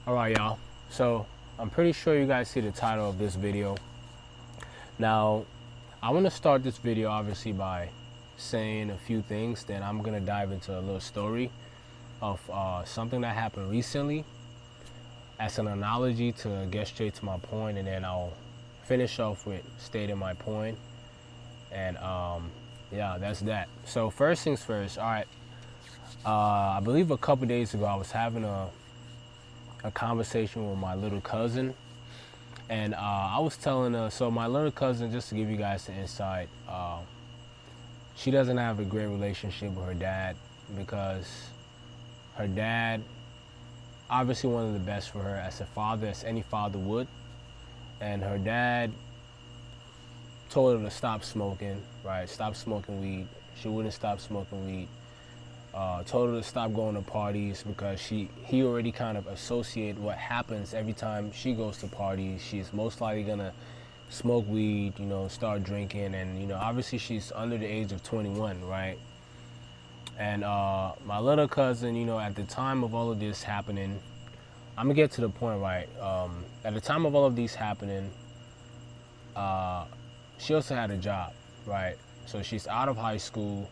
Alright, y'all. So, I'm pretty sure you guys see the title of this video. Now, I want to start this video obviously by saying a few things. Then I'm going to dive into a little story of something that happened recently as an analogy to get straight to my point. And then I'll finish off with stating my point. And yeah, that's that. So, first things first. Alright. I believe a couple days ago I was having a conversation with my little cousin, and I was telling her, so my little cousin, just to give you guys the insight, she doesn't have a great relationship with her dad because her dad, obviously one of the best for her as a father, as any father would, and her dad told her to stop smoking, right? Stop smoking weed. She wouldn't stop smoking weed. Told her to stop going to parties because he already kind of associated what happens every time she goes to parties. She's most likely gonna smoke weed, start drinking, and obviously she's under the age of 21, right? And my little cousin, at the time of all of this happening, I'm gonna get to the point, right? At the time of all of these happening, she also had a job, right? So she's out of high school.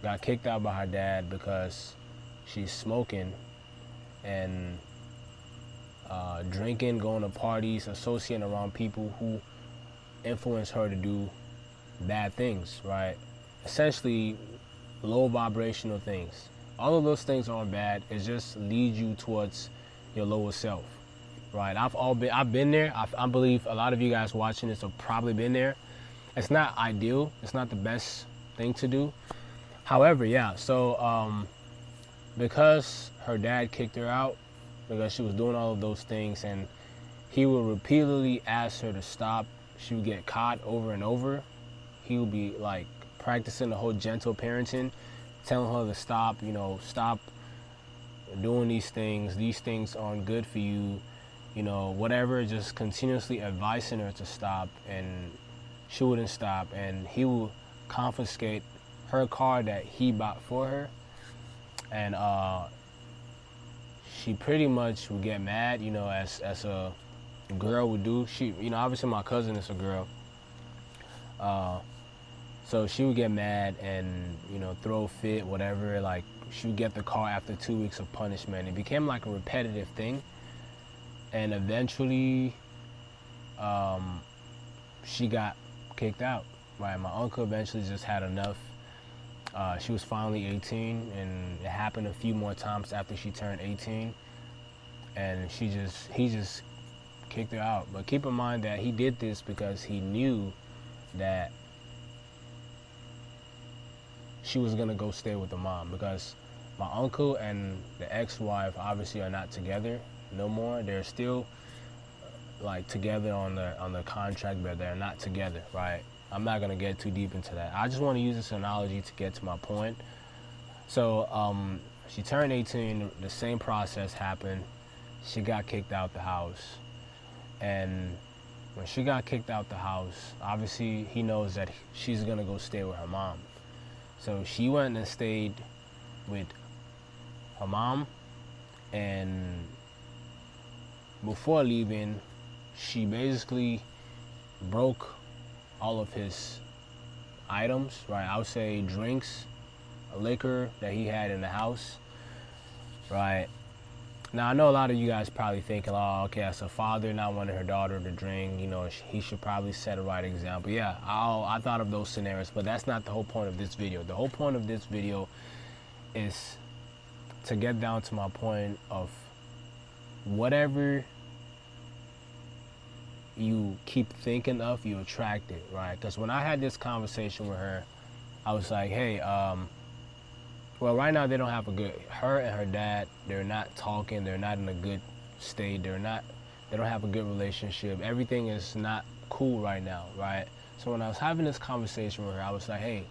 Got kicked out by her dad because she's smoking and drinking, going to parties, associating around people who influence her to do bad things, right? Essentially, low vibrational things. All of those things aren't bad. It just leads you towards your lower self, right? I've been there. I believe a lot of you guys watching this have probably been there. It's not ideal. It's not the best thing to do. However, yeah, so because her dad kicked her out, because she was doing all of those things, and he would repeatedly ask her to stop, she would get caught over and over. He would be like practicing the whole gentle parenting, telling her to stop, stop doing these things aren't good for you, whatever, just continuously advising her to stop, and she wouldn't stop, and he would confiscate her car that he bought for her, and she pretty much would get mad, as a girl would do. She, obviously my cousin is a girl, so she would get mad and throw a fit, whatever. Like, she would get the car after 2 weeks of punishment. It became like a repetitive thing, and eventually, she got kicked out. Right, my uncle eventually just had enough. She was finally 18, and it happened a few more times after she turned 18, and he just kicked her out. But keep in mind that he did this because he knew that she was gonna go stay with the mom, because my uncle and the ex-wife obviously are not together no more. They're still like together on the contract, but they're not together, right? I'm not going to get too deep into that. I just want to use this analogy to get to my point. So she turned 18, the same process happened. She got kicked out the house. And when she got kicked out the house, obviously he knows that she's going to go stay with her mom. So she went and stayed with her mom. And before leaving, she basically broke all of his items, right? I would say drinks, liquor that he had in the house, right? Now, I know a lot of you guys probably thinking, oh, okay, as a father not wanting her daughter to drink, he should probably set a right example. Yeah, I thought of those scenarios, but that's not the whole point of this video. The whole point of this video is to get down to my point of whatever you keep thinking of, you attract it, right? Because when I had this conversation with her, I was like, hey, well, right now they don't have her and her dad, they're not talking, they're not in a good state, they don't have a good relationship, everything is not cool right now, right? So when I was having this conversation with her, I was like, hey,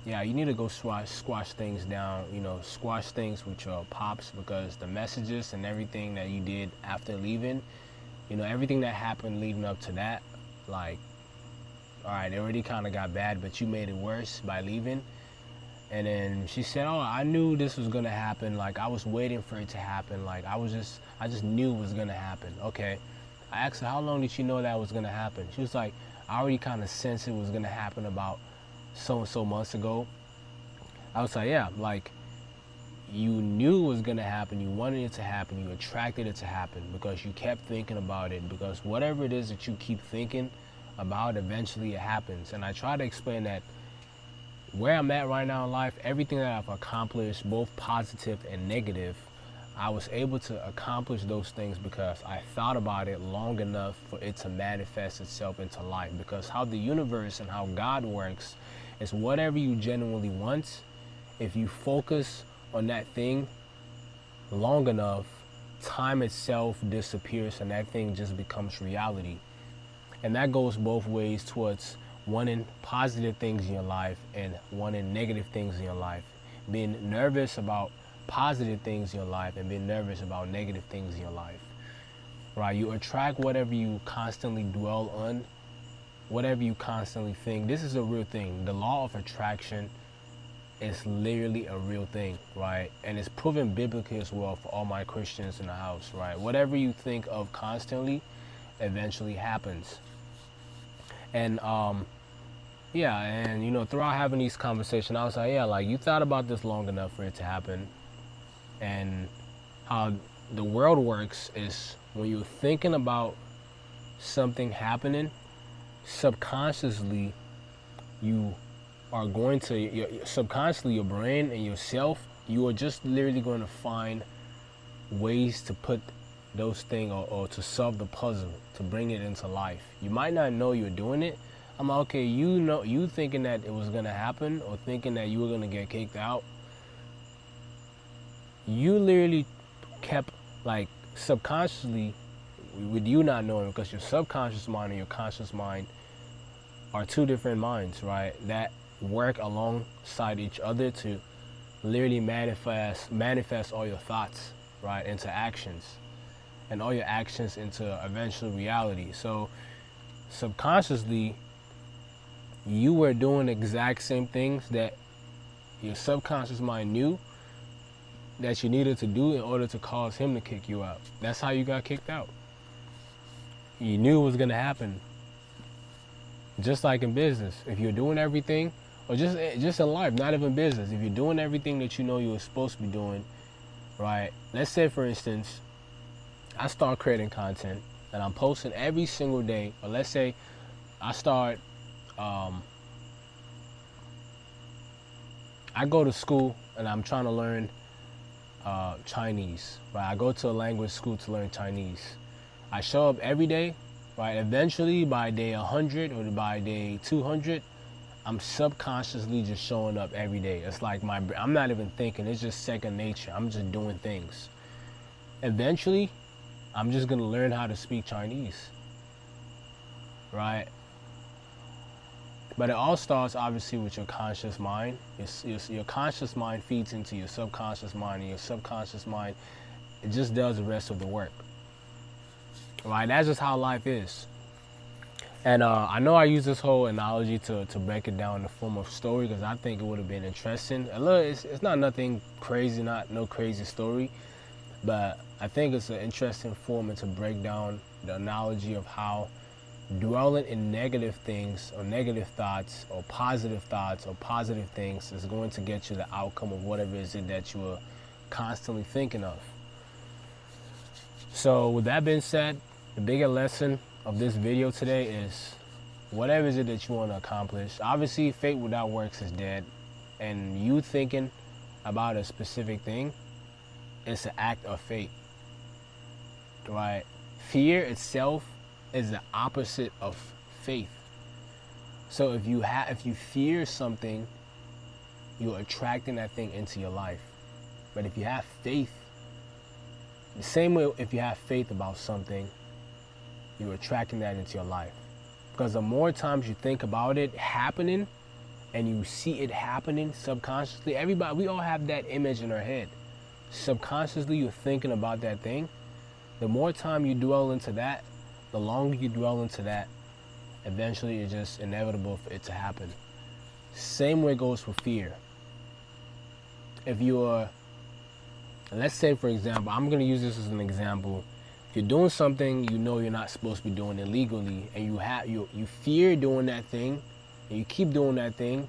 yeah, you need to go squash things down, squash things with your pops, because the messages and everything that you did after leaving, everything that happened leading up to that, like, all right, it already kind of got bad, but you made it worse by leaving. And then she said, "Oh, I knew this was gonna happen. Like I was waiting for it to happen. Like I just knew it was gonna happen." Okay. I asked her, "How long did you know that was gonna happen?" She was like, "I already kind of sensed it was gonna happen about so and so months ago." I was like, "Yeah, like you knew it was gonna happen. You wanted it to happen. You attracted it to happen because you kept thinking about it. Because whatever it is that you keep thinking about, eventually it happens." And I try to explain that where I'm at right now in life, everything that I've accomplished, both positive and negative, I was able to accomplish those things because I thought about it long enough for it to manifest itself into life. Because how the universe and how God works is whatever you genuinely want, if you focus on that thing long enough, time itself disappears and that thing just becomes reality. And that goes both ways towards wanting positive things in your life and wanting negative things in your life. Being nervous about positive things in your life and being nervous about negative things in your life. Right? You attract whatever you constantly dwell on, whatever you constantly think. This is a real thing. The law of attraction is literally a real thing, right? And it's proven biblically as well for all my Christians in the house, right? Whatever you think of constantly eventually happens. And yeah, and you know, throughout having these conversations, I was like, yeah, like you thought about this long enough for it to happen. And how the world works is when you're thinking about something happening, subconsciously you are going to, subconsciously your brain and yourself, you are just literally going to find ways to put those things or to solve the puzzle, to bring it into life. You might not know you're doing it. I'm like, okay, you know, you thinking that it was gonna happen or thinking that you were gonna get kicked out. You literally kept, like, subconsciously, with you not knowing, because your subconscious mind and your conscious mind are two different minds, right? That work alongside each other to literally manifest all your thoughts, right, into actions, and all your actions into eventual reality. So subconsciously, you were doing the exact same things that your subconscious mind knew that you needed to do in order to cause him to kick you out. That's how you got kicked out. You knew it was gonna happen. Just like in business, if you're doing everything, or just in life, not even business, if you're doing everything that you know you were supposed to be doing, right? Let's say, for instance, I start creating content and I'm posting every single day, or let's say I start, I go to school and I'm trying to learn Chinese, right? I go to a language school to learn Chinese. I show up every day, right? Eventually by day 100 or by day 200, I'm subconsciously just showing up every day. It's like I'm not even thinking, it's just second nature. I'm just doing things. Eventually, I'm just gonna learn how to speak Chinese, right? But it all starts obviously with your conscious mind. Your conscious mind feeds into your subconscious mind, and your subconscious mind, it just does the rest of the work. Right? That's just how life is. And I know I use this whole analogy to break it down in the form of story because I think it would have been interesting. It's not nothing crazy, no crazy story, but I think it's an interesting form to break down the analogy of how dwelling in negative things or negative thoughts or positive things is going to get you the outcome of whatever it is that you are constantly thinking of. So with that being said, the bigger lesson of this video today is whatever it is that you want to accomplish. Obviously, faith without works is dead, and you thinking about a specific thing is an act of faith, right? Fear itself is the opposite of faith. So if you fear something, you're attracting that thing into your life. But if you have faith, the same way if you have faith about something, you're attracting that into your life. Because the more times you think about it happening and you see it happening subconsciously, we all have that image in our head. Subconsciously, you're thinking about that thing. The more time you dwell into that, the longer you dwell into that, eventually it's just inevitable for it to happen. Same way goes for fear. if you're, let's say for example, I'm gonna use this as an example. If you're doing something you know you're not supposed to be doing illegally, and you fear doing that thing, and you keep doing that thing,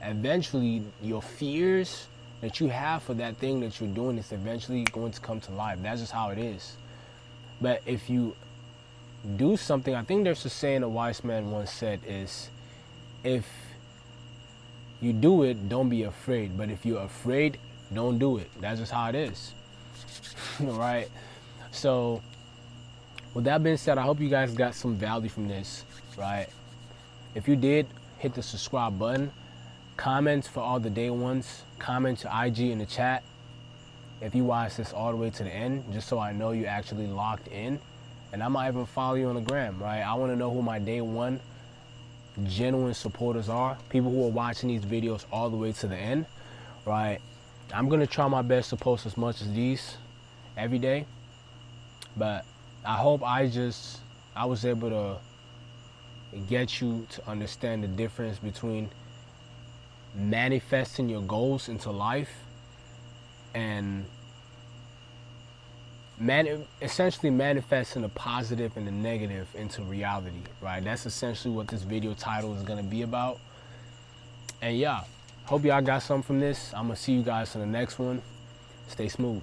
eventually your fears that you have for that thing that you're doing is eventually going to come to life. That's just how it is. But if you do something, I think there's a saying a wise man once said is, if you do it, don't be afraid. But if you're afraid, don't do it. That's just how it is. Right? So with that being said, I hope you guys got some value from this, right? If you did, hit the subscribe button. Comments for all the day ones. Comment to IG in the chat if you watch this all the way to the end, just so I know you actually locked in. And I might even follow you on the gram, right? I want to know who my day one genuine supporters are. People who are watching these videos all the way to the end, right? I'm going to try my best to post as much as these every day. But I hope I was able to get you to understand the difference between manifesting your goals into life and essentially manifesting the positive and the negative into reality, right? That's essentially what this video title is going to be about. And yeah, hope y'all got something from this. I'm going to see you guys in the next one. Stay smooth.